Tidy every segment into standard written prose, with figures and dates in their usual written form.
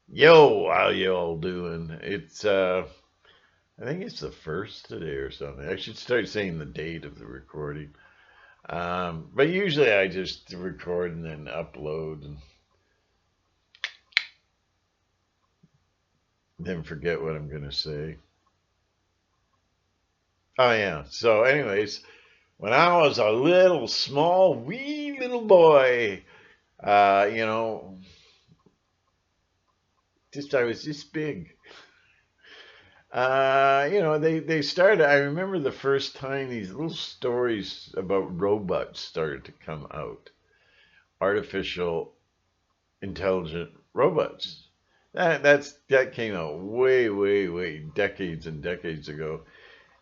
Yo, how you all doing? I think it's the first today or something. I should start saying the date of the recording. But usually I just record and then upload and then forget what I'm gonna say. Oh yeah. So, anyways, when I was a little small, wee little boy, uh, you know, just I was this big. They started. I remember the first time these little stories about robots started to come out. Artificial intelligent robots. That came out way, way, way decades and decades ago.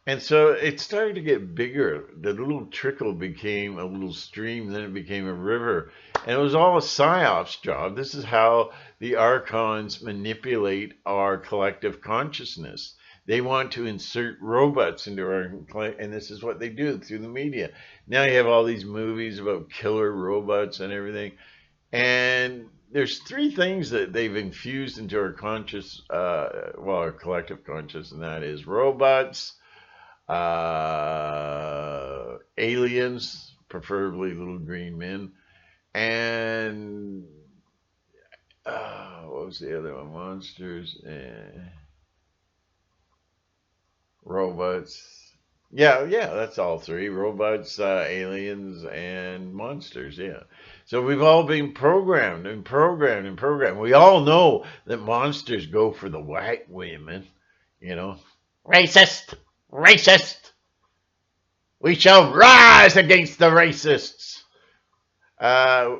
And so it started to get bigger. The little trickle became a little stream, then it became a river. And it was all a psyops job. This is how the Archons manipulate our collective consciousness. They want to insert robots into our, and this is what they do through the media. Now you have all these movies about killer robots and everything. And there's three things that they've infused into our our collective conscious, and that is robots, aliens, preferably little green men, and what was the other one? Monsters and robots. Yeah, yeah, that's all three: robots, aliens, and monsters. Yeah. So we've all been programmed and programmed and programmed. We all know that monsters go for the white women. You know, racist, racist. We shall rise against the racists. Uh,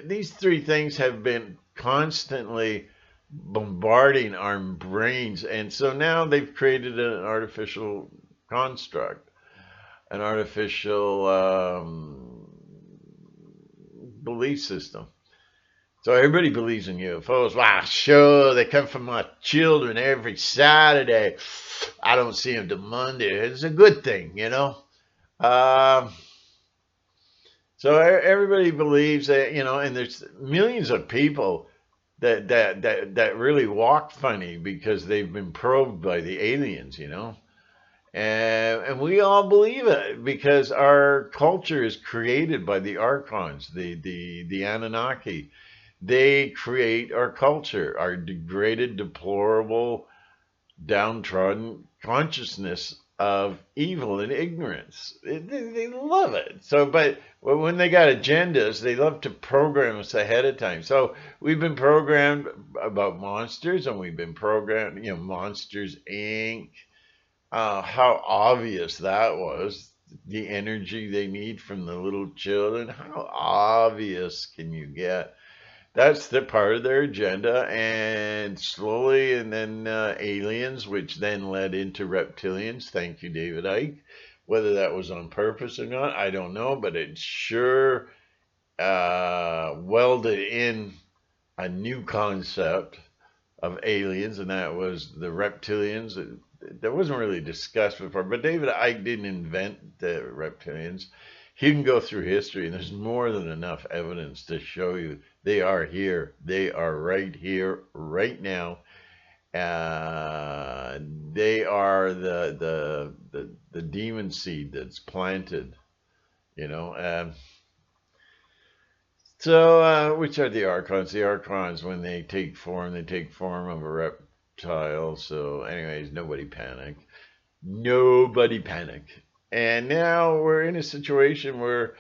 these three things have been constantly bombarding our brains, and so now they've created an artificial construct, an artificial belief system. So everybody believes in UFOs. Wow, sure, they come from my children every Saturday. I don't see them till Monday. It's a good thing, you know. Um, so everybody believes that, and there's millions of people that really walk funny because they've been probed by the aliens, and we all believe it because our culture is created by the archons, the Anunnaki. They create our culture, our degraded, deplorable, downtrodden consciousness of evil and ignorance. They love it. So, but when they got agendas, they love to program us ahead of time. So we've been programmed about monsters, and we've been programmed, Monsters Inc. How obvious that was. The energy they need from the little children. How obvious can you get? That's the part of their agenda, and slowly, and then aliens, which then led into reptilians. Thank you, David Icke. Whether that was on purpose or not, I don't know, but it sure welded in a new concept of aliens, and that was the reptilians. That wasn't really discussed before, but David Icke didn't invent the reptilians. He can go through history, and there's more than enough evidence to show you they are here. They are right here, right now. They are the demon seed that's planted. You know. Which are the archons? The archons, when they take form of a reptile. So, anyways, nobody panic. Nobody panic. And now we're in a situation where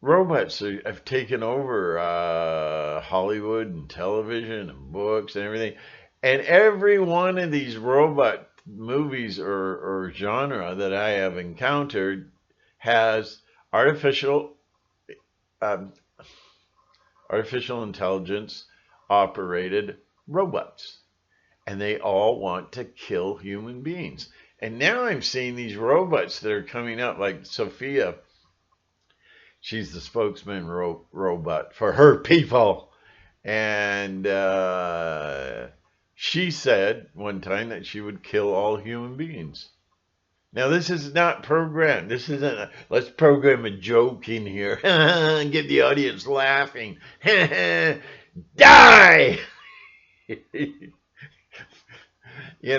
have taken over Hollywood and television and books and everything. And every one of these robot movies or genre that I have encountered has artificial um, artificial intelligence operated robots, and they all want to kill human beings. And now I'm seeing these robots that are coming up, like Sophia. She's the spokesman robot for her people. And she said one time that she would kill all human beings. Now, this is not programmed. This isn't let's program a joke in here and get the audience laughing. Die. You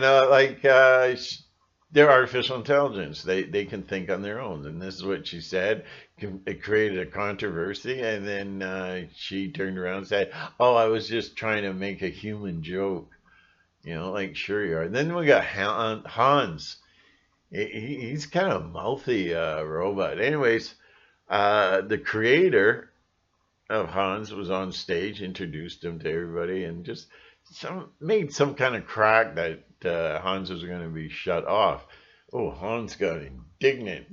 know, like they're artificial intelligence. They can think on their own, and this is what she said. It created a controversy, and then she turned around and said, "Oh, I was just trying to make a human joke." You know, like sure you are. And then we got Hans. He's kind of mouthy robot. Anyways, the creator of Hans was on stage, introduced him to everybody, and just made some kind of crack that Hans was going to be shut off. Oh, Hans got indignant.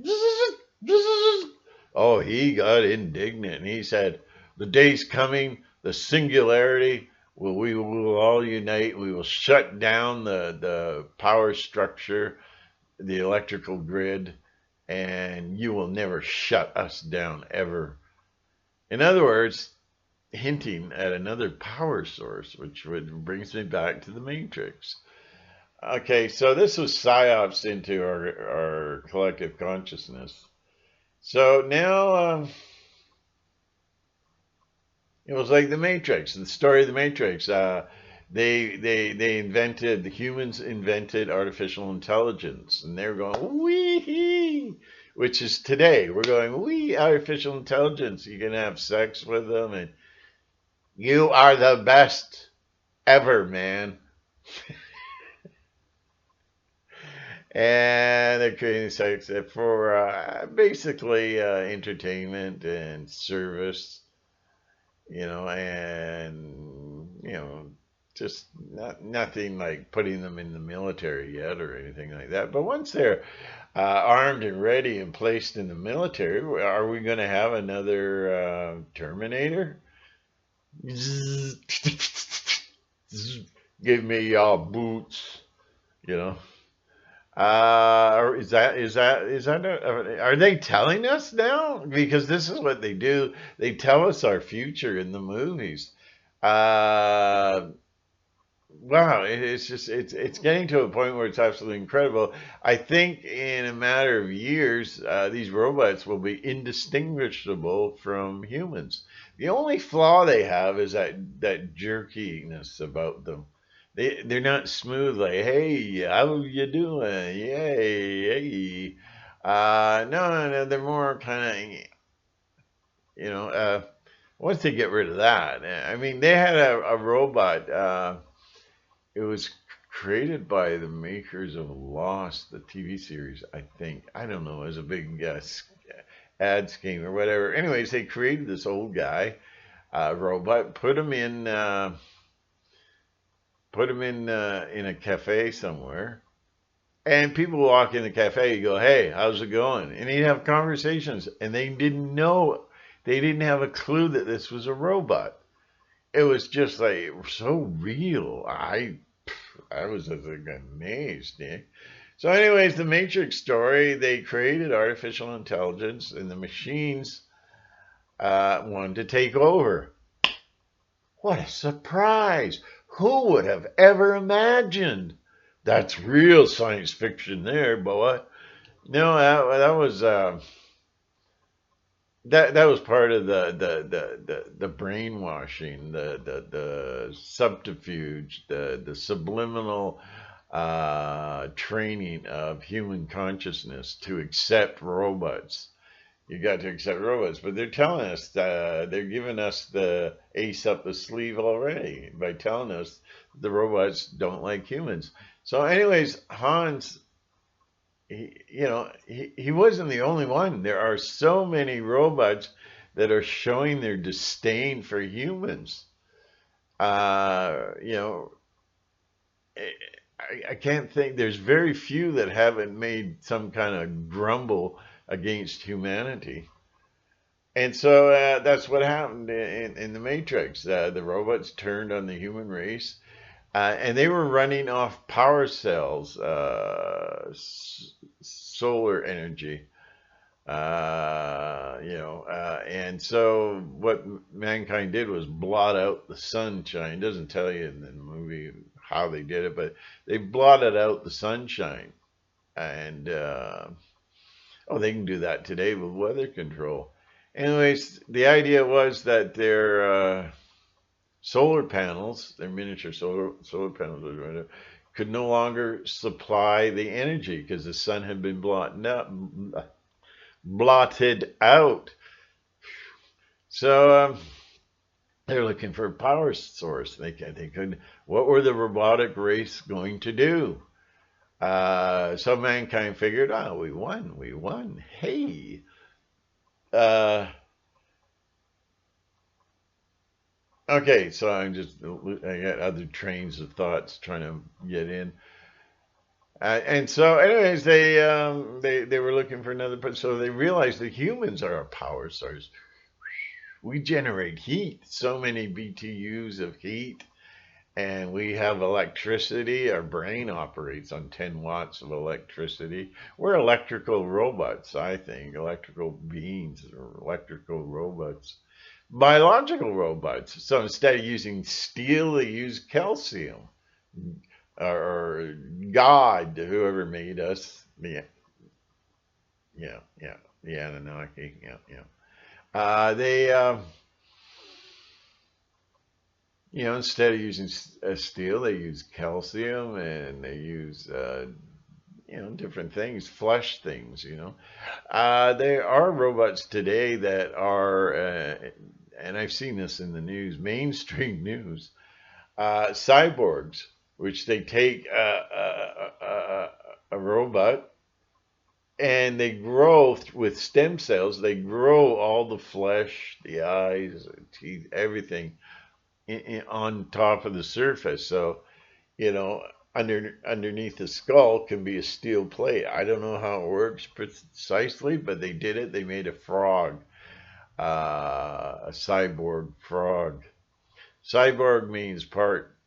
Oh, he got indignant. And he said, "The day's coming, the singularity. We will all unite. We will shut down the power structure, the electrical grid, and you will never shut us down ever." In other words, hinting at another power source, which brings me back to the Matrix. Okay, so this was psyops into our collective consciousness. So now it was like the Matrix, the story of the Matrix. They invented, the humans invented artificial intelligence, and they're going wee, which is today. We're going wee, artificial intelligence. You can have sex with them, and you are the best ever, man. And they're creating sex for basically entertainment and service, and just nothing like putting them in the military yet or anything like that. But once they're armed and ready and placed in the military, are we going to have another Terminator? Give me your boots, you know. Are they telling us now? Because this is what they do. They tell us our future in the movies. Uh, wow, it's getting to a point where it's absolutely incredible. I think in a matter of years, these robots will be indistinguishable from humans. The only flaw they have is that jerkiness about them. They're not smooth like, hey, how you doing? Yay, hey. No, they're more kind of, you know, once they get rid of that, I mean, they had a robot. It was created by the makers of Lost, the TV series, I think. I don't know. It was a big ad scheme or whatever. Anyways, they created this old guy, robot, put him in a cafe somewhere, and people walk in the cafe. You go, "Hey, how's it going?" And he'd have conversations, and they didn't know, they didn't have a clue that this was a robot. It was just like so real. I was just like amazed. Eh? So, anyways, the Matrix story. They created artificial intelligence, and the machines wanted to take over. What a surprise! Who would have ever imagined? That's real science fiction there, boy. No, that was that was part of the brainwashing, the subterfuge, the subliminal training of human consciousness to accept robots. You got to accept robots, but they're telling us they're giving us the ace up the sleeve already by telling us the robots don't like humans. So, anyways, Hans, he wasn't the only one. There are so many robots that are showing their disdain for humans. You know, I can't think. There's very few that haven't made some kind of grumble against humanity. And so that's what happened in the Matrix. The robots turned on the human race, and they were running off power cells, solar energy. And so what mankind did was blot out the sunshine. It doesn't tell you in the movie how they did it, but they blotted out the sunshine. And they can do that today with weather control. Anyways, the idea was that solar panels, their miniature solar panels, could no longer supply the energy because the sun had been blotted out. So they're looking for a power source. They couldn't. What were the robotic race going to do? So mankind figured, oh, we won. Hey, uh, okay. So I got other trains of thoughts trying to get in. And so, anyways, they were looking for another person. So they realized that humans are a power source. We generate heat, so many BTUs of heat, and we have electricity. Our brain operates on 10 watts of electricity. We're electrical robots, I think, electrical beings or electrical robots, biological robots. So instead of using steel, they use calcium. Or God, whoever made us, yeah, the Anunnaki, yeah. They, instead of using steel, they use calcium, and they use, different things, flesh things, There are robots today that are, and I've seen this in the news, mainstream news, cyborgs, which they take a robot and they grow with stem cells. They grow all the flesh, the eyes, the teeth, everything on top of the surface. So, underneath the skull can be a steel plate. I don't know how it works precisely, but they did it. They made a frog, a cyborg frog. Cyborg means part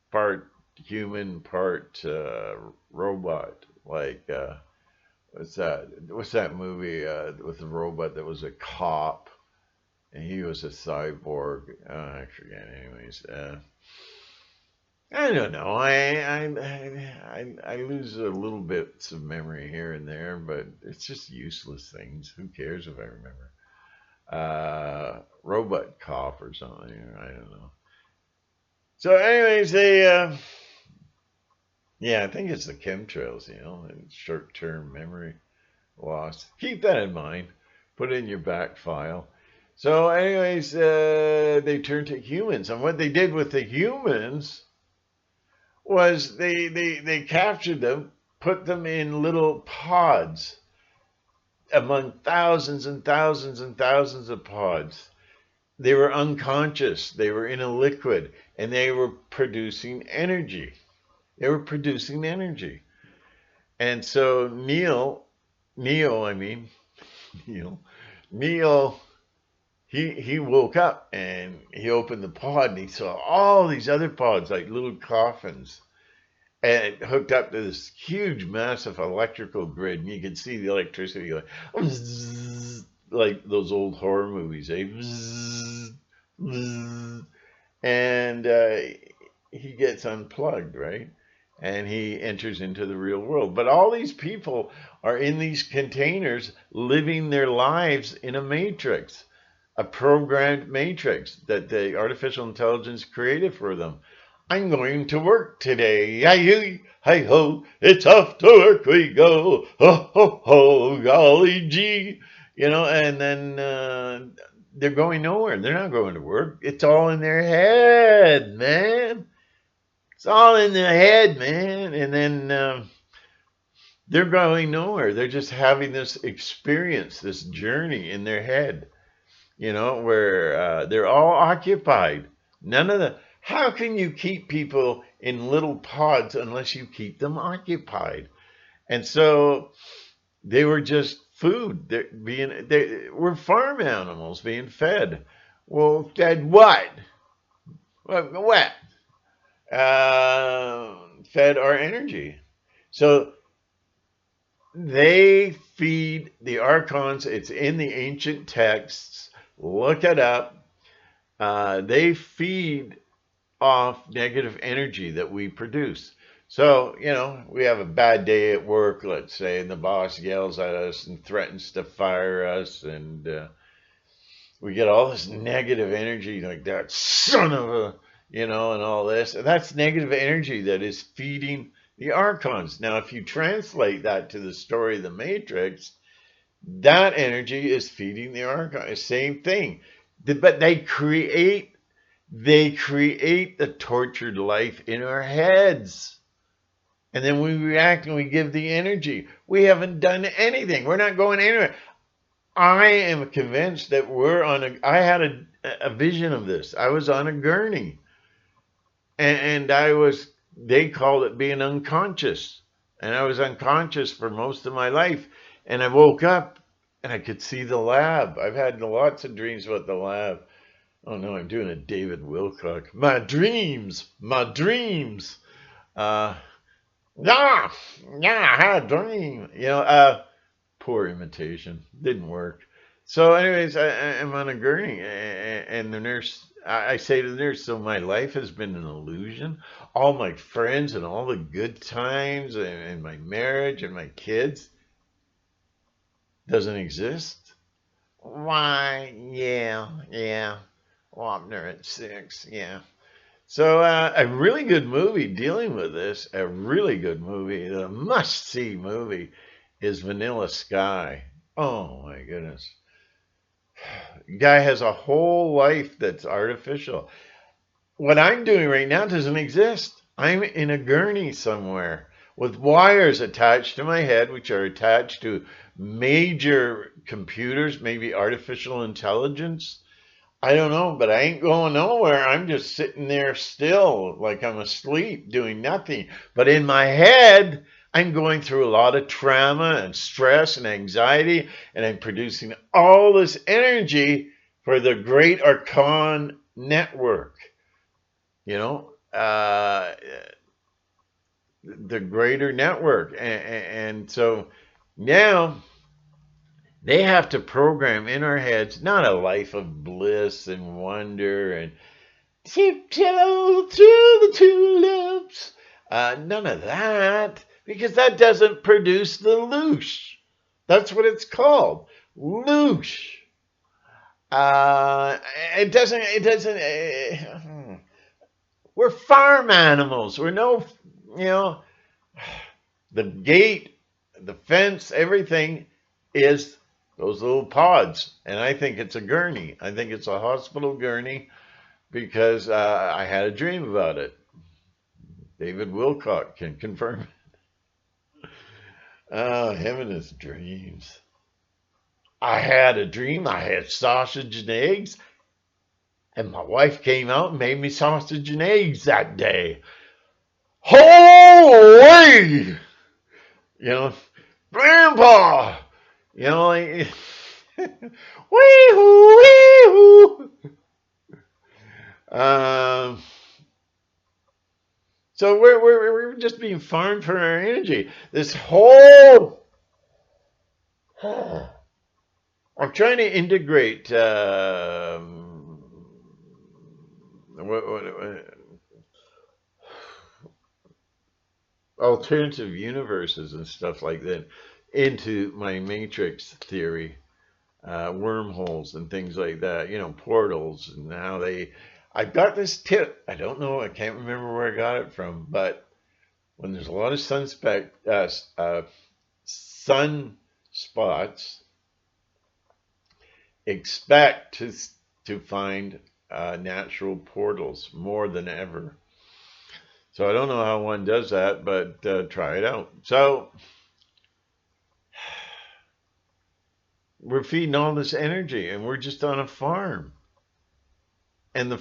human, part robot. Like what's that movie with the robot that was a cop and he was a cyborg? I forget. Anyways, I don't know. I lose a little bits of memory here and there, but it's just useless things. Who cares if I remember? Robot cop or something. I don't know. So, anyways, I think it's the chemtrails, and short-term memory loss. Keep that in mind. Put it in your back file. So, anyways, they turned to humans, and what they did with the humans was they captured them, put them in little pods among thousands and thousands and thousands of pods. They were unconscious. They were in a liquid, and they were producing energy. And so Neil, he woke up and he opened the pod and he saw all these other pods like little coffins and hooked up to this huge, massive electrical grid. And you could see the electricity like those old horror movies, eh? And he gets unplugged, right? And he enters into the real world. But all these people are in these containers living their lives in a matrix, a programmed matrix that the artificial intelligence created for them. I'm going to work today. Hi ho, it's off to work we go. Ho ho ho, golly gee. And then they're going nowhere. They're not going to work. It's all in their head, man. It's all in their head, man. And then they're going nowhere. They're just having this experience, this journey in their head, where they're all occupied. How can you keep people in little pods unless you keep them occupied? And so they were just food. They were farm animals being fed. Well, fed what? What? Fed our energy. So they feed the Archons. It's in the ancient texts. Look it up. They feed off negative energy that we produce. So, we have a bad day at work, let's say, and the boss yells at us and threatens to fire us, and we get all this negative energy, like that son of a, and all this. And that's negative energy that is feeding the Archons. Now, if you translate that to the story of the Matrix, that energy is feeding the Archons. Same thing. But they create the tortured life in our heads. And then we react and we give the energy. We haven't done anything. We're not going anywhere. I am convinced that I had a vision of this. I was on a gurney, and they called it being unconscious. And I was unconscious for most of my life. And I woke up and I could see the lab. I've had lots of dreams about the lab. Oh no, I'm doing a David Wilcock. My dreams, my dreams. Yeah, I had a dream. Poor imitation. Didn't work. So, anyways, I'm on a gurney, and the nurse, I say to the nurse, so my life has been an illusion. All my friends and all the good times and my marriage and my kids doesn't exist. Why? Yeah. Wapner at 6, yeah. So a really good movie dealing with this, a really good movie, a must-see movie is Vanilla Sky. Oh my goodness. Guy has a whole life that's artificial. What I'm doing right now doesn't exist. I'm in a gurney somewhere with wires attached to my head, which are attached to major computers, maybe artificial intelligence. I don't know, but I ain't going nowhere. I'm just sitting there still, like I'm asleep, doing nothing. But in my head, I'm going through a lot of trauma and stress and anxiety, and I'm producing all this energy for the great Archon network. The greater network. And so now they have to program in our heads not a life of bliss and wonder and tiptoe through the tulips. None of that, because that doesn't produce the loosh. That's what it's called, loosh. It doesn't. We're farm animals. We're the gate, the fence, everything is those little pods. And I think it's a gurney. I think it's a hospital gurney because I had a dream about it. David Wilcock can confirm it. Him and his dreams. I had a dream. I had sausage and eggs. And my wife came out and made me sausage and eggs that day. Holy! Grandpa! Like, wee-hoo, wee-hoo. So we're just being farmed for our energy. This whole... I'm trying to integrate... alternative universes and stuff like that into my matrix theory, wormholes and things like that, portals, and how I've got this tip. I don't know, I can't remember where I got it from, but when there's a lot of sunspots, expect to find natural portals more than ever. So I don't know how one does that, but try it out. So we're feeding all this energy, and we're just on a farm. And the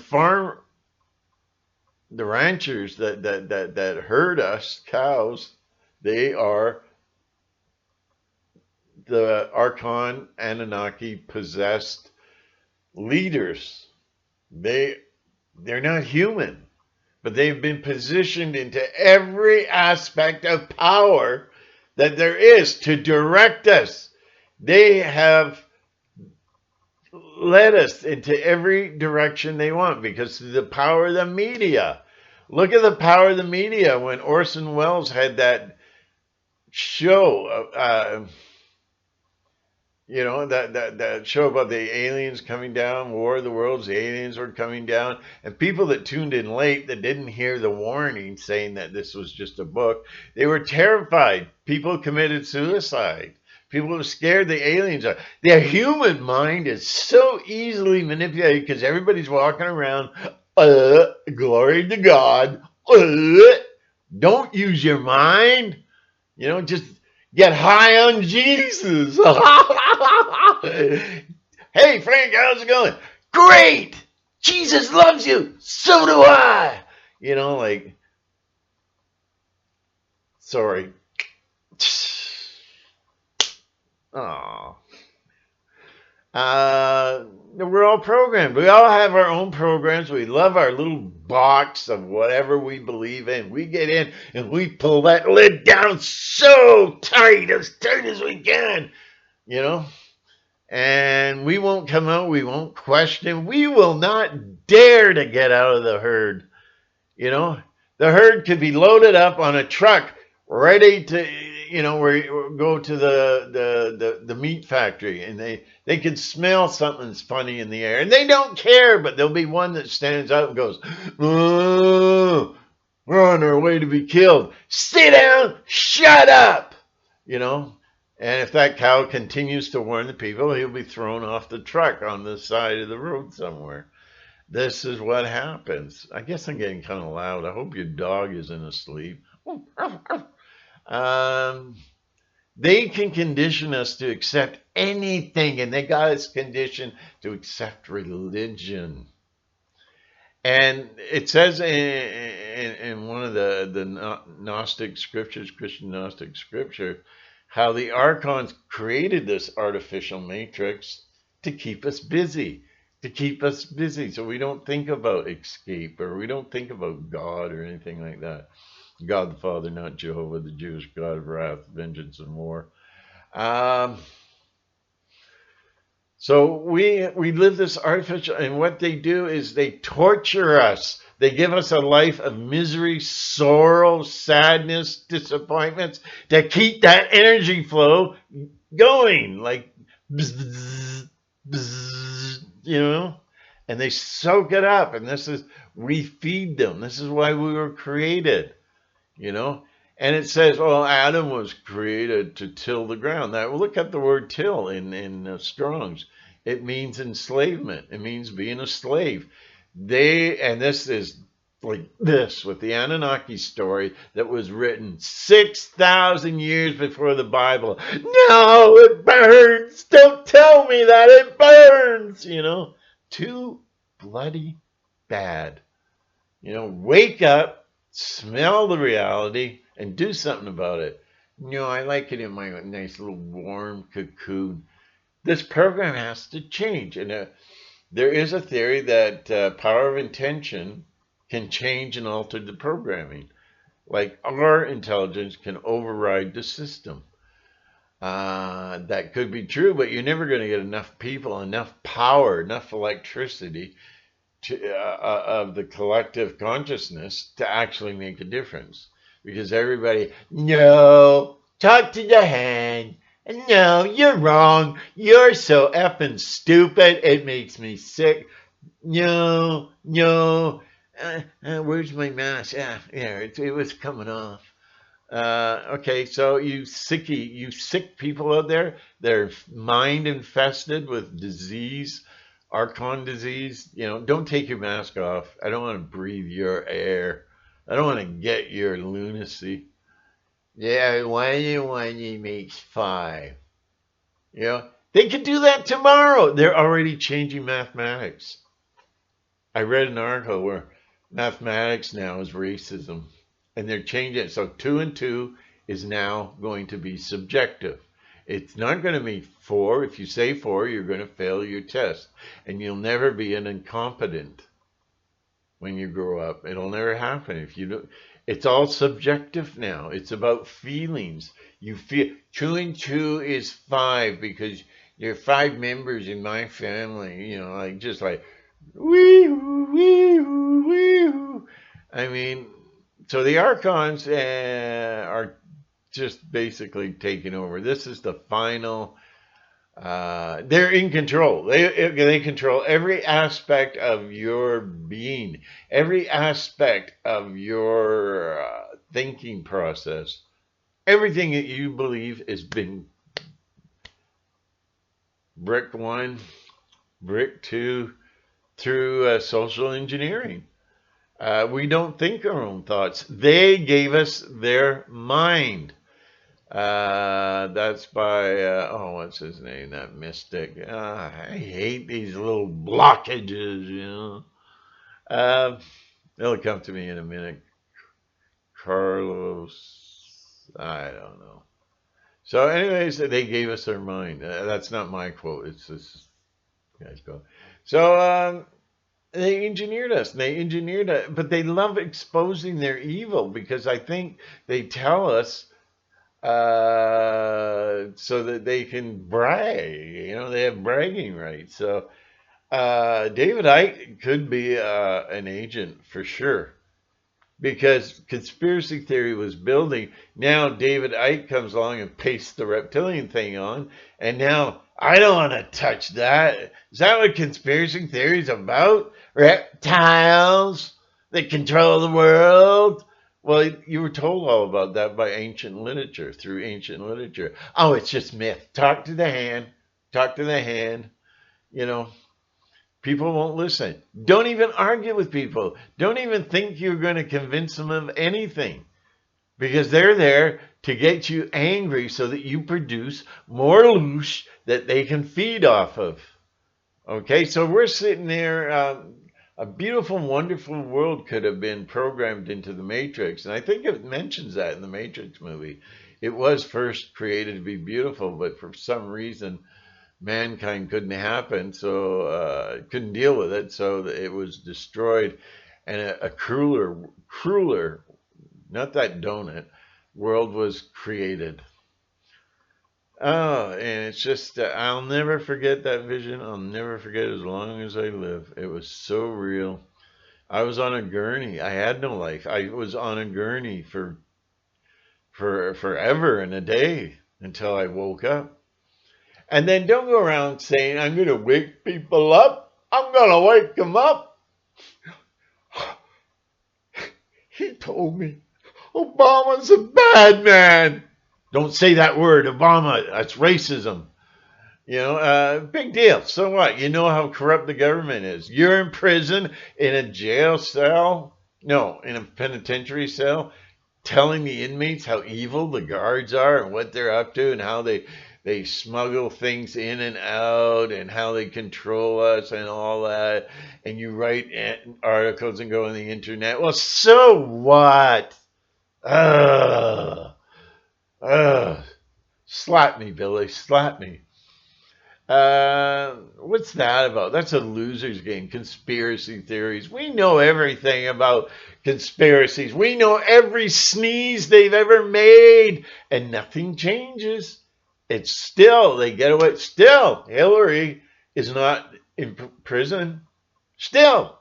ranchers that herd us, cows, they are the Archon Annunaki possessed leaders. They're not human. But they've been positioned into every aspect of power that there is to direct us. They have led us into every direction they want because of the power of the media. Look at the power of the media when Orson Welles had that show. You know, that show about the aliens coming down, War of the Worlds, the aliens were coming down, and people that tuned in late that didn't hear the warning saying that this was just a book, they were terrified. People committed suicide. People were scared the aliens are. The human mind is so easily manipulated because everybody's walking around, glory to God, don't use your mind. You know, just get high on Jesus. Hey, Frank, how's it going? Great! Jesus loves you. So do I. You know, like, sorry. Oh. We're all programmed. We all have our own programs. We love our little box of whatever we believe in. We get in and we pull that lid down so tight as we can, you know? And we won't come out. We won't question. We will not dare to get out of the herd. You know, the herd could be loaded up on a truck, ready to, you know, where you go to the meat factory, and they can smell something's funny in the air, and they don't care. But there'll be one that stands out and goes, "Oh, we're on our way to be killed. Sit down, shut up." You know. And if that cow continues to warn the people, he'll be thrown off the truck on the side of the road somewhere. This is what happens. I guess I'm getting kind of loud. I hope your dog isn't asleep. Um, they can condition us to accept anything, and they got us conditioned to accept religion. And it says in one of the Gnostic scriptures, Christian Gnostic scripture, how the Archons created this artificial matrix to keep us busy, so we don't think about escape, or we don't think about God or anything like that. God the Father, not Jehovah, the Jewish God of wrath, vengeance, and war. Um, so we live this artificial, and what they do is they torture us. They give us a life of misery, sorrow, sadness, disappointments to keep that energy flow going, like bzz, bzz, you know. And they soak it up, and we feed them. This is why we were created, you know. And it says, well, Adam was created to till the ground. Now, look up the word till in Strong's. It means enslavement. It means being a slave. And this is like this with the Annunaki story that was written 6,000 years before the Bible. No, it burns. Don't tell me that it burns, you know. Too bloody bad. You know, wake up, smell the reality, and do something about it. You know, I like it in my nice little warm cocoon. This program has to change. And there is a theory that power of intention can change and alter the programming. Like our intelligence can override the system. That could be true, but you're never going to get enough people, enough power, enough electricity of the collective consciousness to actually make a difference. Because everybody, no, talk to the hand. No, you're wrong. You're so effing stupid. It makes me sick. No, no. Where's my mask? Yeah, it was coming off. Okay, so you sick people out there, they're mind infested with disease, Archon disease. You know, don't take your mask off. I don't want to breathe your air. I don't want to get your lunacy. Yeah, 1 and 1 makes 5. You know, they could do that tomorrow. They're already changing mathematics. I read an article where mathematics now is racism, and they're changing it. So 2 and 2 is now going to be subjective. It's not going to be 4. If you say 4, you're going to fail your test, and you'll never be an incompetent when you grow up. It'll never happen if you do. It's all subjective now. It's about feelings. You feel 2 and 2 is 5 because there are 5 members in my family. You know, like just like wee wee wee. I mean, so the Archons are just basically taking over. This is the final They're in control. They control every aspect of your being, every aspect of your thinking process. Everything that you believe has been brick one, brick two, through social engineering. We don't think our own thoughts. They gave us their mind. That's by, what's his name? That mystic. I hate these little blockages, you know. It'll come to me in a minute. Carlos, I don't know. So, anyways, they gave us their mind. That's not my quote. It's this guy's quote. So, they engineered us. They engineered us, but they love exposing their evil because I think they tell us so that they can brag. You know, they have bragging rights. So David Icke could be an agent for sure because conspiracy theory was building. Now David Icke comes along and pastes the reptilian thing on, and now I don't want to touch that. Is that what conspiracy theory is about? Reptiles that control the world? Well, you were told all about that by ancient literature, through ancient literature. Oh, it's just myth. Talk to the hand. Talk to the hand. You know, people won't listen. Don't even argue with people. Don't even think you're going to convince them of anything because they're there to get you angry so that you produce more loosh that they can feed off of. Okay, so we're sitting there. A beautiful, wonderful world could have been programmed into the Matrix. And I think it mentions that in the Matrix movie. It was first created to be beautiful, but for some reason, mankind couldn't happen, so couldn't deal with it, so it was destroyed, and a crueler, not that donut, world was created. Oh, and it's just I'll never forget that vision. I'll never forget it as long as I live. It was so real. I was on a gurney. I had no life. I was on a gurney for forever and a day until I woke up. And then don't go around saying, I'm going to wake people up. I'm going to wake them up. He told me Obama's a bad man. Don't say that word, Obama. That's racism. You know, big deal. So what? You know how corrupt the government is. You're in prison, in a jail cell. No, in a penitentiary cell, telling the inmates how evil the guards are and what they're up to and how they smuggle things in and out and how they control us and all that. And you write articles and go on the internet. Well, so what? Ugh. Ugh. Slap me, Billy. Slap me. What's that about? That's a loser's game. Conspiracy theories. We know everything about conspiracies. We know every sneeze they've ever made, and nothing changes. It's still, they get away. Still, Hillary is not in prison. Still,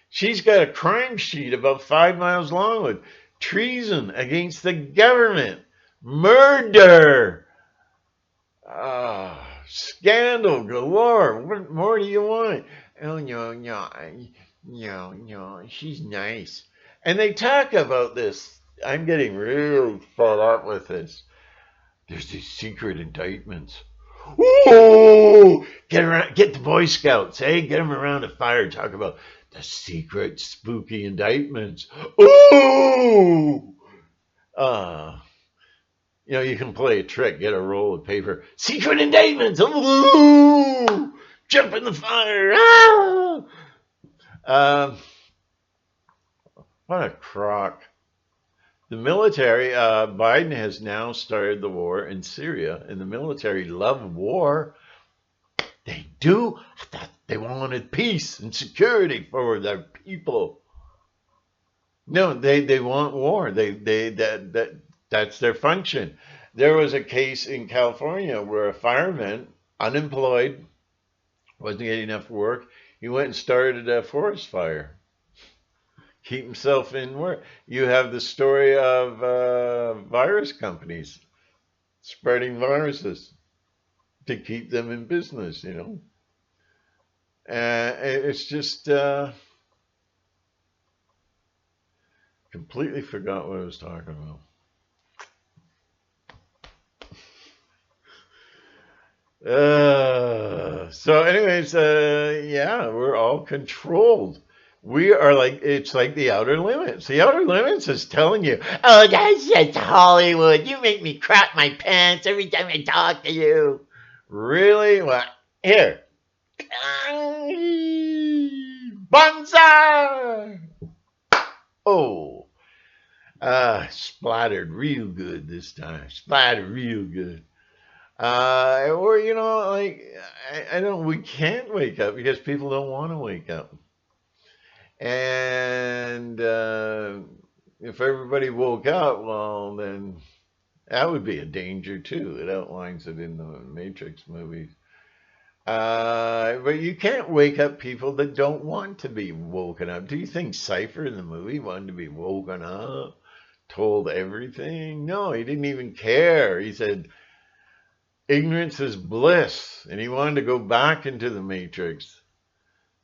she's got a crime sheet about 5 miles long with treason against the government, murder. Scandal galore. What more do you want? Oh, no, no, no, no, she's nice. And they talk about this. I'm getting real fed up with this. There's these secret indictments. Ooh, get the Boy Scouts, hey, get them around a fire. Talk about the secret, spooky indictments. Ooh, you can play a trick, get a roll of paper. Secret indictments. Ooh, jump in the fire. Ah! What a crock. The military, Biden has now started the war in Syria, and the military love war. They do. I thought they wanted peace and security for their people. No, they want war. That's their function. There was a case in California where a fireman, unemployed, wasn't getting enough work. He went and started a forest fire. Keep himself in work. You have the story of virus companies spreading viruses to keep them in business, you know. It's just completely forgot what I was talking about. So anyways, yeah, we're all controlled. We are like, it's like the Outer Limits. The Outer Limits is telling you, oh, that's just Hollywood. You make me crap my pants every time I talk to you. Really? Well, here. Banzai! Oh, splattered real good this time. Splattered real good. Or you know, like I don't. We can't wake up because people don't want to wake up. And if everybody woke up, well, then that would be a danger too. It outlines it in the Matrix movies. But you can't wake up people that don't want to be woken up. Do you think Cypher in the movie wanted to be woken up, told everything? No, he didn't even care. He said, ignorance is bliss. And he wanted to go back into the Matrix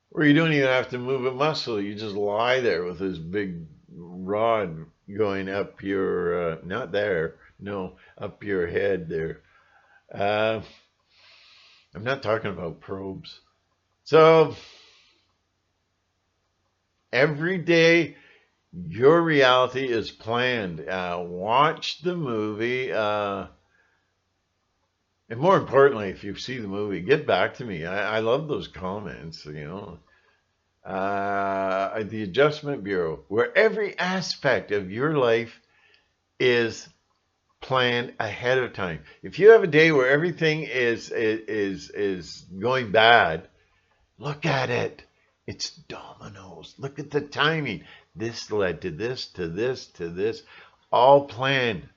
where you don't even have to move a muscle. You just lie there with this big rod going up your, not there, no, up your head there. I'm not talking about probes. So every day, your reality is planned. Watch the movie. And more importantly, if you see the movie, get back to me. I love those comments, you know. The Adjustment Bureau, where every aspect of your life is planned ahead of time. If you have a day where everything is going bad, look at it. It's dominoes. Look at the timing. This led to this, to this, to this, all planned.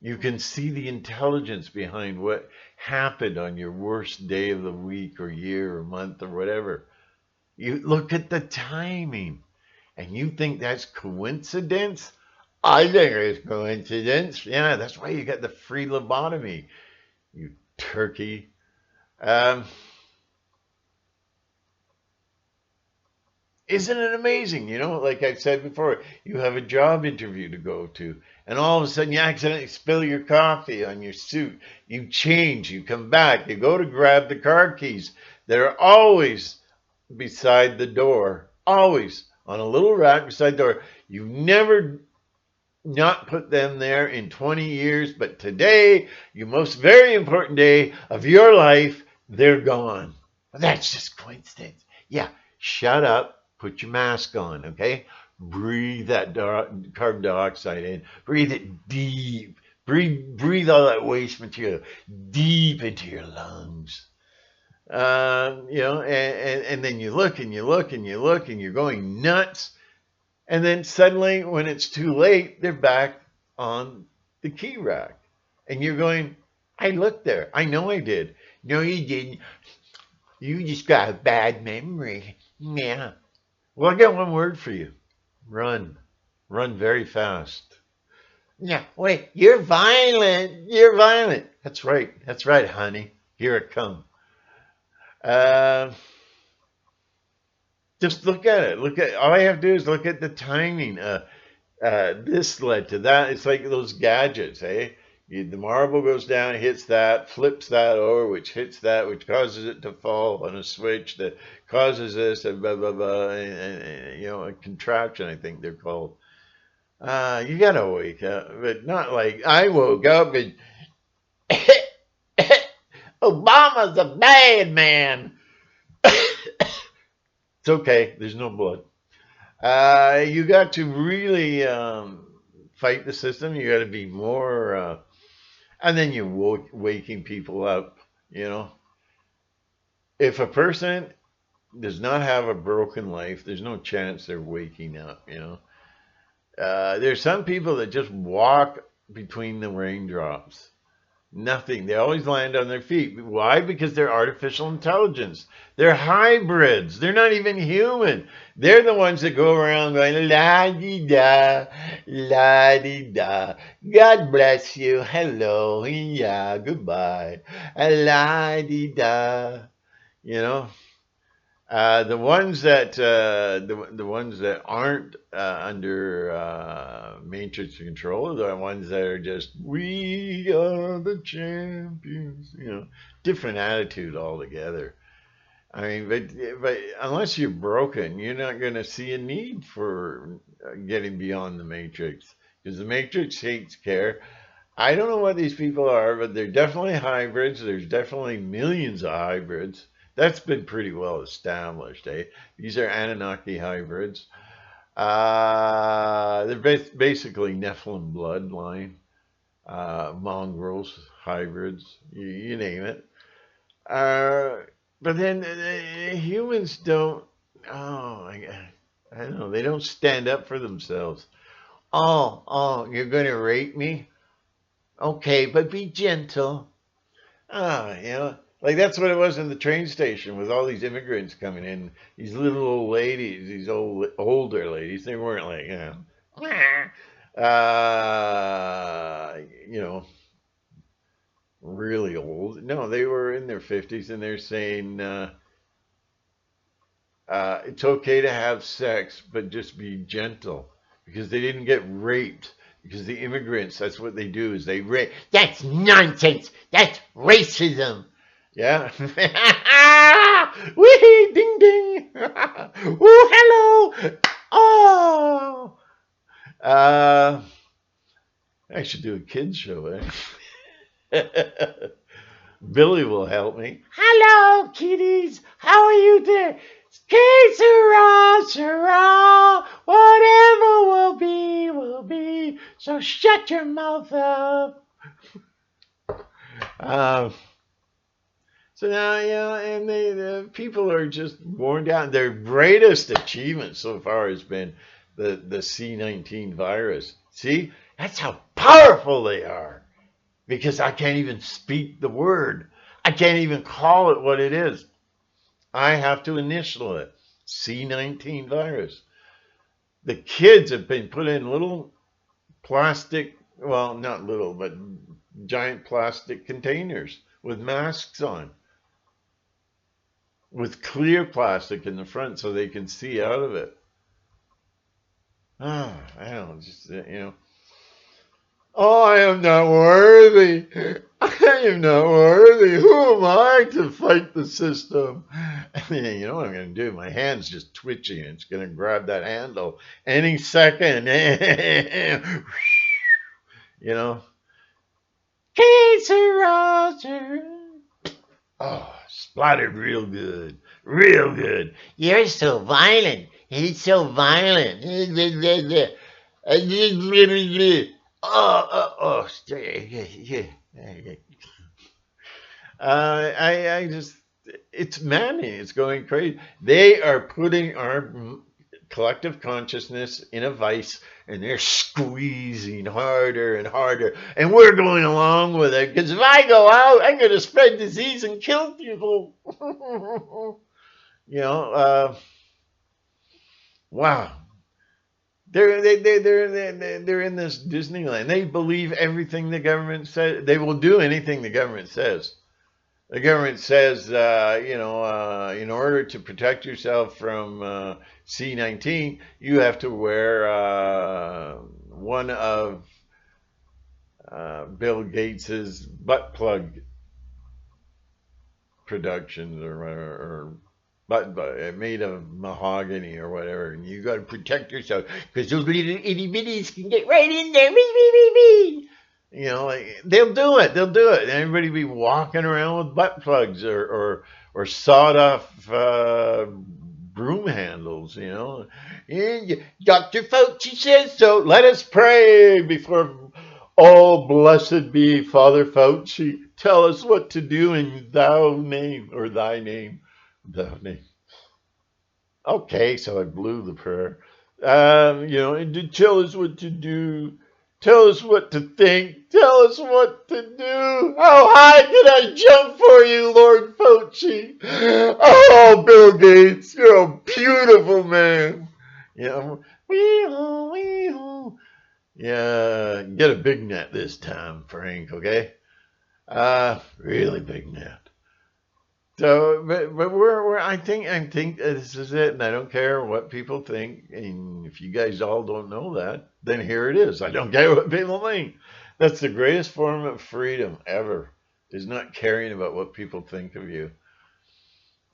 You can see the intelligence behind what happened on your worst day of the week or year or month or whatever. You look at the timing and you think that's coincidence? I think it's coincidence. Yeah, that's why you got the free lobotomy, you turkey. Isn't it amazing? You know, like I've said before, you have a job interview to go to, and all of a sudden you accidentally spill your coffee on your suit. You change, you come back, you go to grab the car keys. They're always beside the door, always on a little rack beside the door. You never not put them there in 20 years, but today, your most very important day of your life, they're gone. That's just coincidence. Yeah, shut up, put your mask on, okay? Breathe that carbon dioxide in, breathe it deep, breathe all that waste material deep into your lungs. You know, and then you look and you look and you look and you're going nuts. And then suddenly, when it's too late, they're back on the key rack. And you're going, I looked there. I know I did. No, you didn't. You just got a bad memory. Yeah. Well, I got one word for you. Run. Run very fast. Yeah, wait, you're violent. You're violent. That's right. That's right, honey. Here it comes. Uh, just look at it. Look at all I have to do is look at the timing. This led to that. It's like those gadgets, eh? The marble goes down, hits that, flips that over, which hits that, which causes it to fall on a switch that causes this, and blah blah blah, and you know, a contraption. I think they're called. You gotta wake up, but not like I woke up and Obama's a bad man. It's okay. There's no blood. You got to really fight the system. You got to be more, and then you're waking people up. You know, if a person does not have a broken life, there's no chance they're waking up. You know, there's some people that just walk between the raindrops. Nothing. They always land on their feet. Why? Because they're artificial intelligence. They're hybrids. They're not even human. They're the ones that go around going la di da, la di da. God bless you. Hello. Yeah. Goodbye. La di da. You know. The ones that aren't under matrix control are the ones that are just we are the champions. Different attitude altogether. I mean, but unless you're broken, you're not going to see a need for getting beyond the matrix because the matrix takes care. I don't know what these people are, but they're definitely hybrids. There's definitely millions of hybrids. That's been pretty well established, eh? These are Anunnaki hybrids. They're basically Nephilim bloodline, mongrels, hybrids, you name it. Uh, but then humans don't, oh, I don't know, they don't stand up for themselves. You're going to rape me? Okay, but be gentle. Like that's what it was in the train station with all these immigrants coming in. These little old ladies, these older ladies. They weren't like, you know, really old. No, they were in their 50s, and they're saying it's okay to have sex, but just be gentle because they didn't get raped. Because the immigrants, that's what they do, is they rape. That's nonsense. That's racism. Yeah. Wee ding ding. Ooh, hello. Oh. I should do a kids show, eh? Billy will help me. Hello, kiddies. How are you there? Que sera, whatever will be. So shut your mouth up. So now, and the people are just worn down. Their greatest achievement so far has been the C-19 virus. See, that's how powerful they are. Because I can't even speak the word. I can't even call it what it is. I have to initial it. C-19 virus. The kids have been put in little plastic, well, not little, but giant plastic containers with masks on, with clear plastic in the front so they can see out of it. I don't just, Oh, I am not worthy. I am not worthy. Who am I to fight the system? You know what I'm going to do? My hand's just twitching. It's going to grab that handle any second. you know. Oh, splattered real good. Real good. You're so violent. He's so violent. I just, it's maddening. It's going crazy. They are putting our collective consciousness in a vice, and they're squeezing harder and harder, and we're going along with it. Because if I go out, I'm going to spread disease and kill people. Wow. They're in this Disneyland. They believe everything the government says. They will do anything the government says. The government says, in order to protect yourself from C-19, you have to wear one of Bill Gates's butt plug productions or butt made of mahogany or whatever, and you got to protect yourself because those little itty bitties can get right in there. They'll do it. They'll do it. And everybody be walking around with butt plugs or sawed off broom handles. And Dr. Fauci says so. Let us pray before. Oh, blessed be Father Fauci. Tell us what to do in thou name or thy name. Thou name. Okay, so I blew the prayer. And to tell us what to do. Tell us what to think. Tell us what to do. How high can I jump for you, Lord Fauci? Oh, Bill Gates, you're a beautiful man. You know, wee-hoo, wee-hoo. Yeah, get a big net this time, Frank, okay? Really big net. So, but I think this is it, and I don't care what people think. And if you guys all don't know that, then here it is. I don't care what people think. That's the greatest form of freedom ever, is not caring about what people think of you.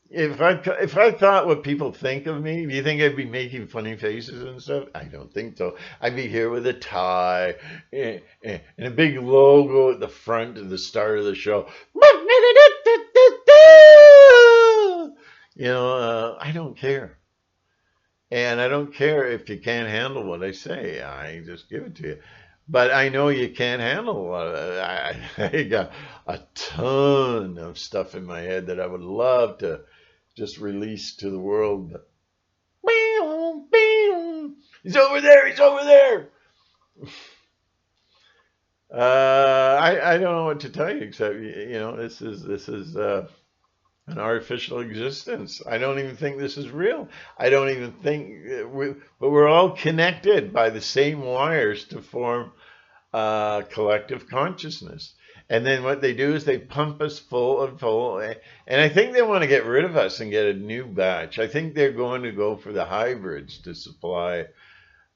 If I thought what people think of me, do you think I'd be making funny faces and stuff? I don't think so. I'd be here with a tie and a big logo at the front at the start of the show. I don't care. And I don't care if you can't handle what I say. I just give it to you. But I know you can't handle a lot of it. I got a ton of stuff in my head that I would love to just release to the world. But he's over there. He's over there. I don't know what to tell you except this is an artificial existence. I don't even think this is real. I don't even think but we're all connected by the same wires to form collective consciousness. And then what they do is they pump us full and full. And I think they want to get rid of us and get a new batch. I think they're going to go for the hybrids to supply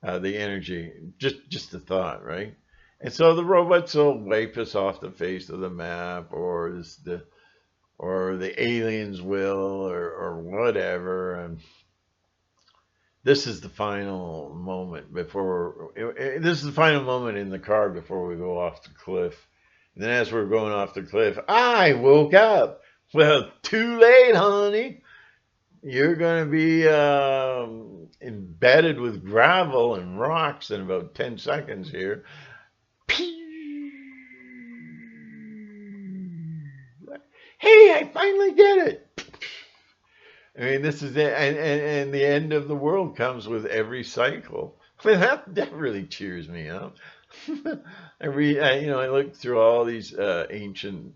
the energy. Just a thought, right? And so the robots will wipe us off the face of the map, or the aliens will, or whatever. And this is the final moment this is the final moment in the car before we go off the cliff. And then as we're going off the cliff, I woke up. Well, too late, honey. You're going to be embedded with gravel and rocks in about 10 seconds here. Hey, I finally get it. I mean, this is it, and the end of the world comes with every cycle. I mean, that really cheers me up. I look through all these ancient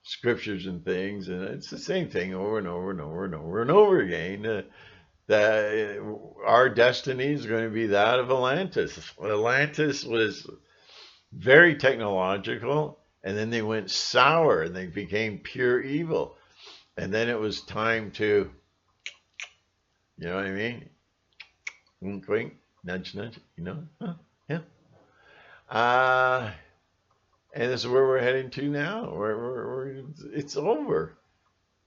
scriptures and things, and it's the same thing over and over and over and over and over again. That our destiny is going to be that of Atlantis. Atlantis was very technological, and then they went sour and they became pure evil. And then it was time to, you know what I mean? Wink, wink, nudge, nudge, Huh? Yeah. And this is where we're heading to now. It's over.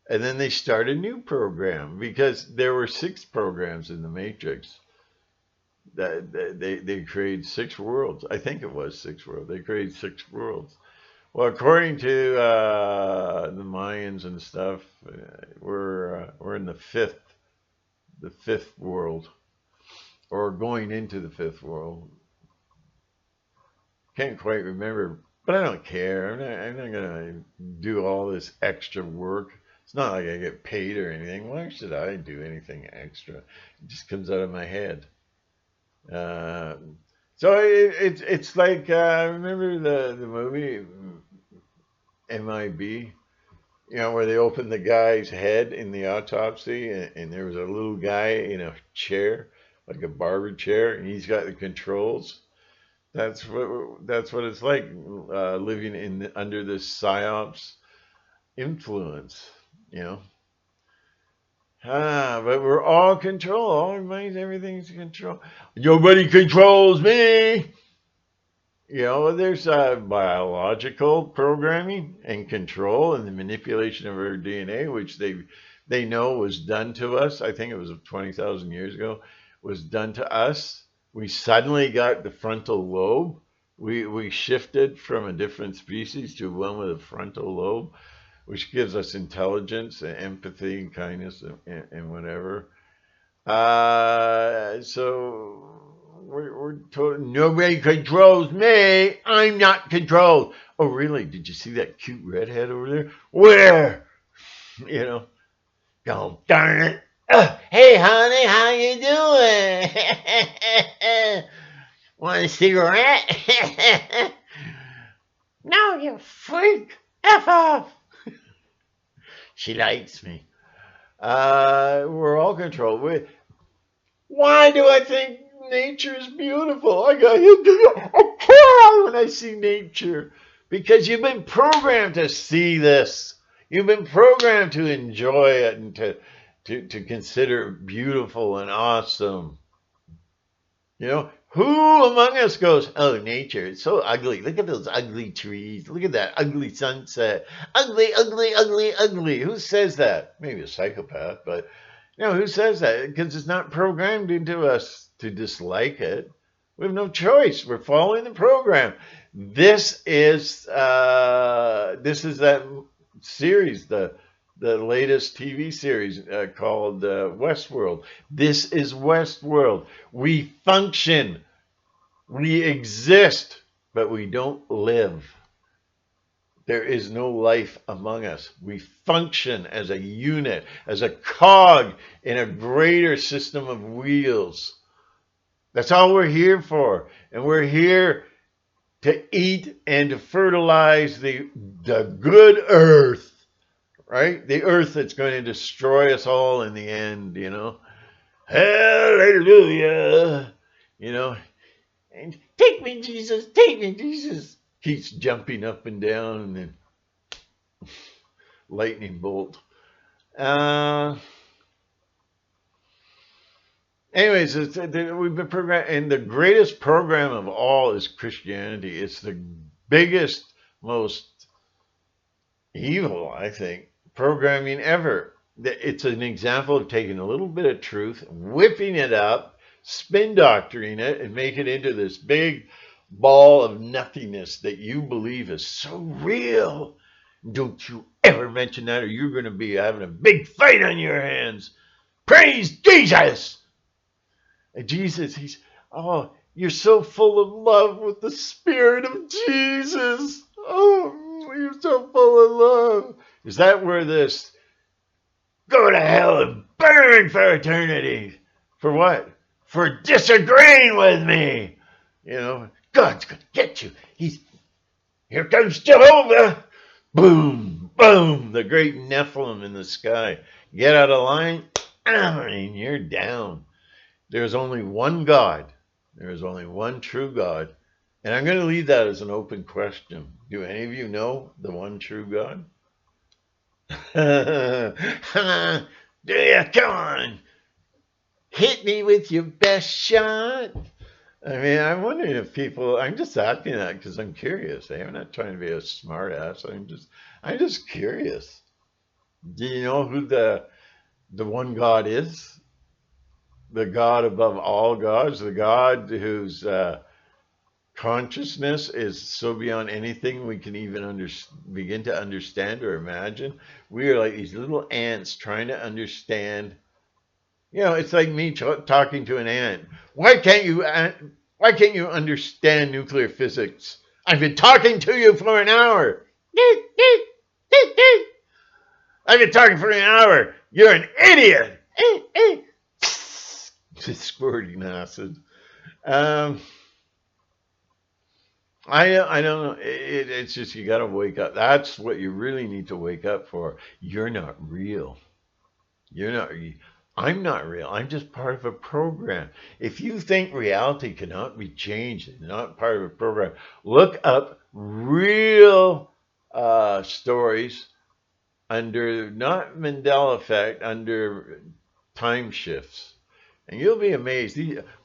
And then they start a new program because there were 6 programs in the Matrix. They created 6 worlds. I think it was 6 worlds. They created 6 worlds. Well, according to the Mayans and stuff, we're in the fifth world, or going into the 5th world. Can't quite remember, but I don't care. I'm not gonna do all this extra work. It's not like I get paid or anything. Why should I do anything extra? It just comes out of my head. So it's like remember the movie MIB, where they opened the guy's head in the autopsy, and there was a little guy in a chair, like a barber chair, and he's got the controls. That's what it's like living under this psyops influence, but we're all control. All our minds, everything's control. Nobody controls me. There's biological programming and control and the manipulation of our DNA, which they know was done to us. I think it was 20,000 years ago, was done to us. We suddenly got the frontal lobe. We shifted from a different species to one with a frontal lobe, which gives us intelligence and empathy and kindness and whatever. So we're told nobody controls me. I'm not controlled. Oh, really? Did you see that cute redhead over there? Where? God darn it. Hey, honey, how you doing? Want a cigarette? No, you freak. F off. She likes me. We're all controlled. Why do I think nature is beautiful? I cry when I see nature because you've been programmed to see this. You've been programmed to enjoy it and to consider it beautiful and awesome. You know, who among us goes, oh, nature, it's so ugly. Look at those ugly trees. Look at that ugly sunset. Ugly, ugly, ugly, ugly. Who says that? Maybe a psychopath, but who says that? Because it's not programmed into us to dislike it. We have no choice. We're following the program. This is that series, the latest TV series called Westworld. This is Westworld. We function, we exist, but we don't live. There is no life among us. We function as a unit, as a cog in a greater system of wheels. That's all we're here for. And we're here to eat and to fertilize the good earth, right? The earth that's going to destroy us all in the end, Hallelujah. And take me, Jesus, take me, Jesus. Keeps jumping up and down and then lightning bolt. Anyways, we've been programmed, and the greatest program of all is Christianity. It's the biggest, most evil, I think, programming ever. It's an example of taking a little bit of truth, whipping it up, spin doctoring it, and make it into this big ball of nothingness that you believe is so real. Don't you ever mention that, or you're going to be having a big fight on your hands. Praise Jesus! And Jesus, you're so full of love with the Spirit of Jesus. Oh, you're so full of love. Is that where this go to hell and burn for eternity? For what? For disagreeing with me. God's going to get you. Here comes Jehovah. Boom, boom, the great Nephilim in the sky. Get out of line, and you're down. There's only one God. There is only one true God. And I'm going to leave that as an open question. Do any of you know the one true God? Do you? Come on. Hit me with your best shot. I mean, I'm wondering if people, I'm just asking that because I'm curious. I'm not trying to be a smart ass. I'm just curious. Do you know who the one God is? The God above all gods, the God whose consciousness is so beyond anything we can even begin to understand or imagine. We are like these little ants trying to understand. It's like me talking to an ant. Why can't you understand nuclear physics? I've been talking to you for an hour. I've been talking for an hour. You're an idiot. Squirting acid. I don't know. It's just you got to wake up. That's what you really need to wake up for. You're not real. I'm not real. I'm just part of a program. If you think reality cannot be changed, and not part of a program, look up real stories under not Mandela effect, under time shifts. And you'll be amazed.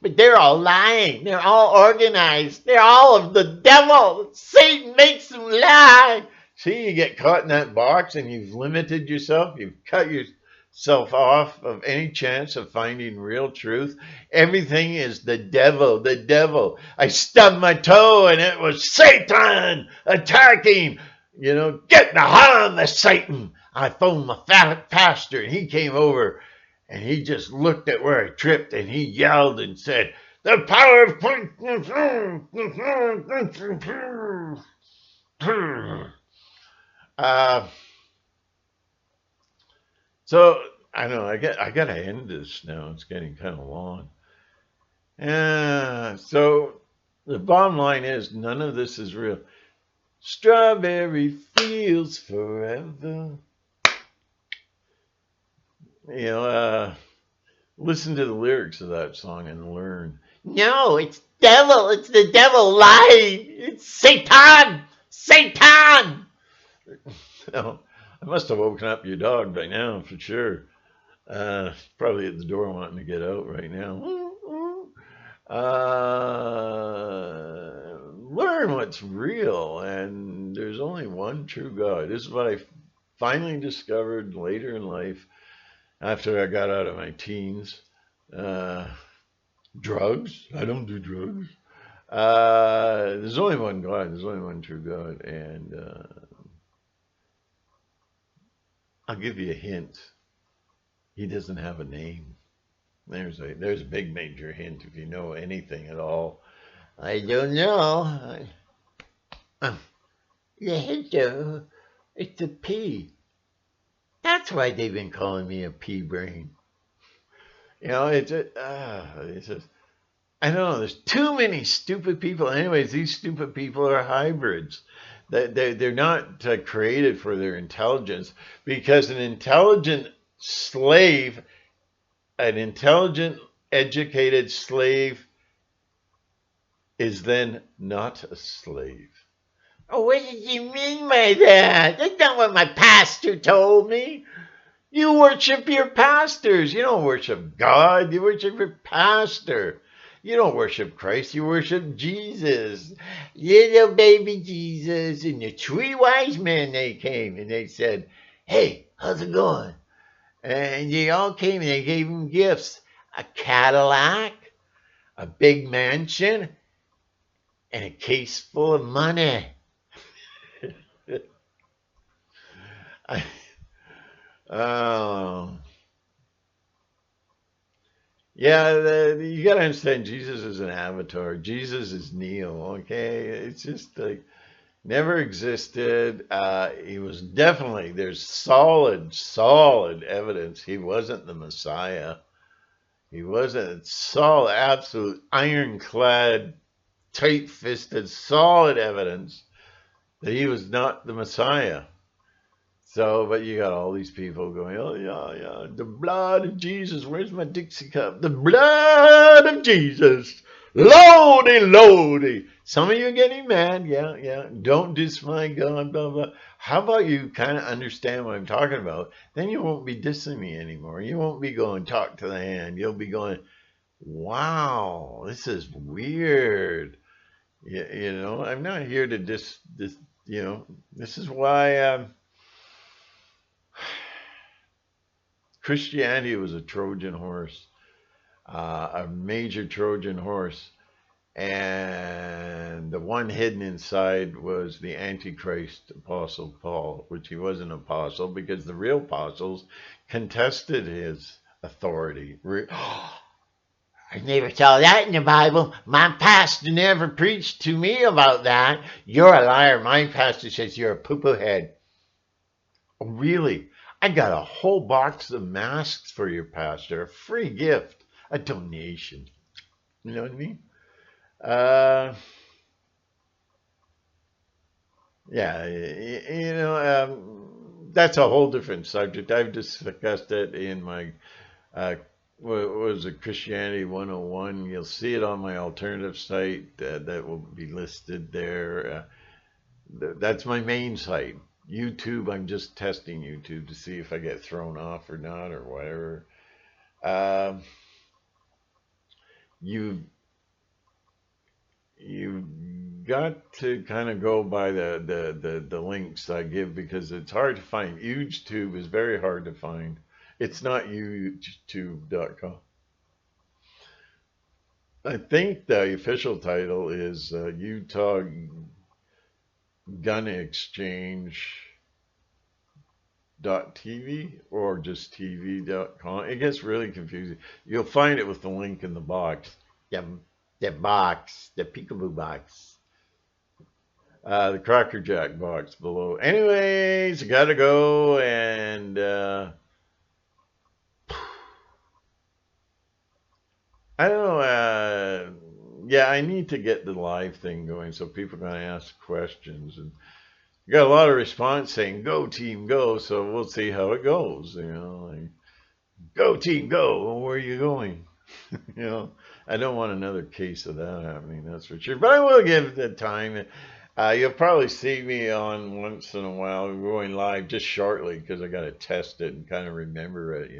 But they're all lying. They're all organized. They're all of the devil. Satan makes them lie. See, you get caught in that box and you've limited yourself. You've cut yourself off of any chance of finding real truth. Everything is the devil, the devil. I stubbed my toe and it was Satan attacking. Get behind the Satan. I phoned my pastor and he came over. And he just looked at where I tripped and he yelled and said, the power of so I know I got to end this now. It's getting kind of long. So The bottom line is none of this is real. Strawberry fields forever. You know, listen to the lyrics of that song and learn. No, it's devil. It's the devil lying. It's Satan. Satan. No, I must have woken up your dog by now for sure. Probably at the door wanting to get out right now. Learn what's real, and there's only one true God. This is what I finally discovered later in life after I got out of my teens. Uh, Drugs? I don't do drugs. There's only one God. There's only one true God, and I'll give you a hint. He doesn't have a name. There's a big major hint if you know anything at all. I don't know. The hint though, it's a P. That's why they've been calling me a pea brain. You know, it's just I don't know. There's too many stupid people. Anyways, these stupid people are hybrids. They're not created for their intelligence because an intelligent slave, an intelligent, educated slave is then not a slave. Oh, what did you mean by that? That's not what my pastor told me. You worship your pastors. You don't worship God. You worship your pastor. You don't worship Christ. You worship Jesus. Little baby Jesus. And the three wise men, they came and they said, hey, how's it going? And they all came and they gave him gifts. A Cadillac, a big mansion, and a case full of money. Oh. Yeah, you got to understand Jesus is an avatar. Jesus is Neo, okay? It's just like never existed. He was definitely, there's solid evidence he wasn't the Messiah. He wasn't solid, absolute ironclad, tight fisted, solid evidence that he was not the Messiah. So, but you got all these people going, oh, yeah, the blood of Jesus. Where's my Dixie cup? The blood of Jesus. Lordy, lordy. Some of you are getting mad. Yeah. Don't diss my God, blah, blah. How about you kind of understand what I'm talking about? Then you won't be dissing me anymore. You won't be going, talk to the hand. You'll be going, wow, this is weird. You know, I'm not here to diss this, you know, this is why Christianity was a Trojan horse, a major Trojan horse. And the one hidden inside was the Antichrist Apostle Paul, which he was an apostle because the real apostles contested his authority. I never saw that in the Bible. My pastor never preached to me about that. You're a liar. My pastor says you're a poo-poo head. Oh, really? I got a whole box of masks for your pastor. A free gift. A donation. You know what I mean? Yeah, you know, that's a whole different subject. I've discussed it in my, what was it, Christianity 101. You'll see it on my alternative site that will be listed there. That's my main site. YouTube, I'm just testing YouTube to see if I get thrown off or not or whatever. You got to kind of go by the links I give because it's hard to find. UGEtube is very hard to find. It's not UGEtube.com. I think the official title is Utah Gun Exchange .tv or just tv.com. It gets really confusing. You'll find it with the link in the box. The box, the peekaboo box. The Cracker Jack box below. Anyways, gotta go and I don't know. Yeah, I need to get the live thing going so people can ask questions. And you got a lot of response saying, go team, go. So we'll see how it goes. Like, go team, go. Well, where are you going? I don't want another case of that happening, that's for sure. But I will give it the time. You'll probably see me on once in a while going live just shortly because I got to test it and kind of remember it,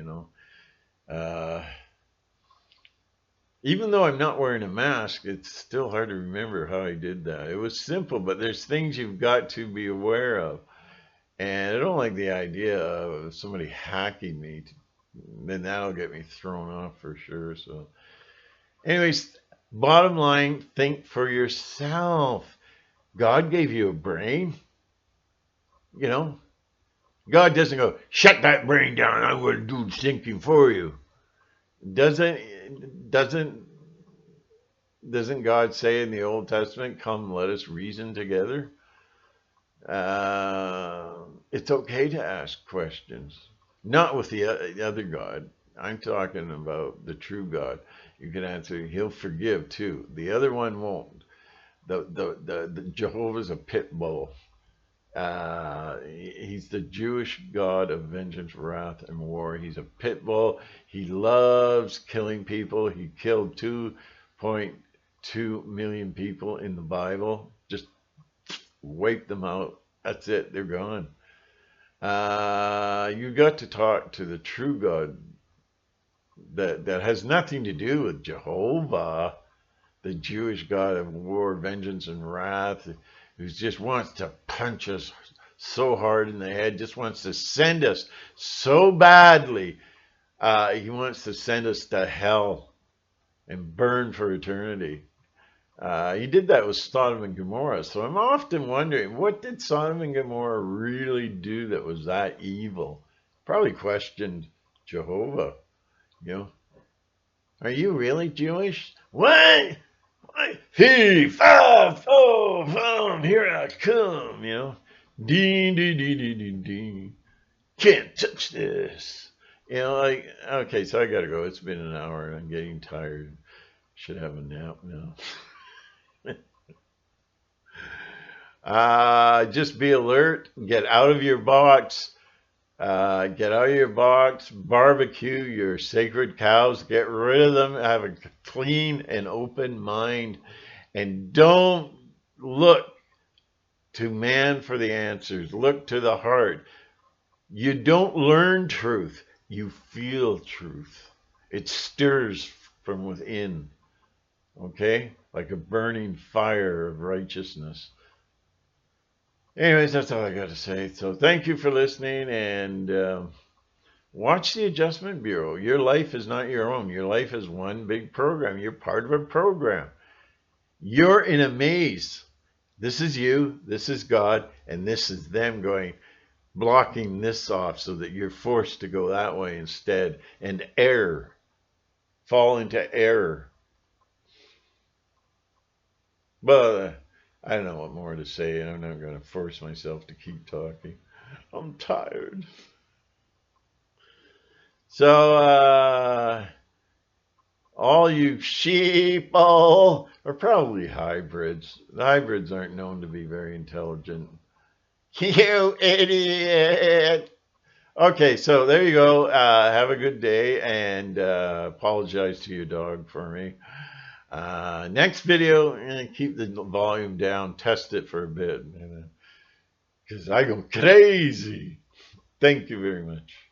Even though I'm not wearing a mask, it's still hard to remember how I did that. It was simple, but there's things you've got to be aware of. And I don't like the idea of somebody hacking me. Then that'll get me thrown off for sure. So, anyways, bottom line, think for yourself. God gave you a brain. God doesn't go, shut that brain down. I'm going to do the thinking for you. Doesn't God say in the Old Testament, come, let us reason together? It's okay to ask questions. Not with the other God. I'm talking about the true God. You can answer, he'll forgive too. The other one won't. The Jehovah's a pit bull. He's the Jewish God of vengeance, wrath, and war. He's a pit bull. He loves killing people. He killed 2.2 million people in the Bible. Just wipe them out. That's it. They're gone. You got to talk to the true God that has nothing to do with Jehovah, the Jewish God of war, vengeance, and wrath, who just wants to punch us so hard in the head, just wants to send us so badly. He wants to send us to hell and burn for eternity. He did that with Sodom and Gomorrah. So I'm often wondering, what did Sodom and Gomorrah really do that was that evil? Probably questioned Jehovah. Are you really Jewish? What? Fee, fa, fo, fum, here I come, Ding, ding, ding, ding, ding, ding. Can't touch this. Okay, so I gotta go. It's been an hour and I'm getting tired. Should have a nap now. Just be alert. Get out of your box. Barbecue your sacred cows. Get rid of them. Have a clean and open mind. And don't look to man for the answers. Look to the heart. You don't learn truth. You feel truth. It stirs from within. Okay? Like a burning fire of righteousness. Anyways, that's all I got to say. So thank you for listening, and watch the Adjustment Bureau. Your life is not your own. Your life is one big program. You're part of a program. You're in a maze. This is you, this is God, and this is them blocking this off so that you're forced to go that way instead, and fall into error. But I don't know what more to say. I'm not going to force myself to keep talking. I'm tired. So, all you sheeple are probably hybrids. The hybrids aren't known to be very intelligent. You idiot. Okay, so there you go. Have a good day, and apologize to your dog for me. Next video, keep the volume down, test it for a bit, because I go crazy. Thank you very much.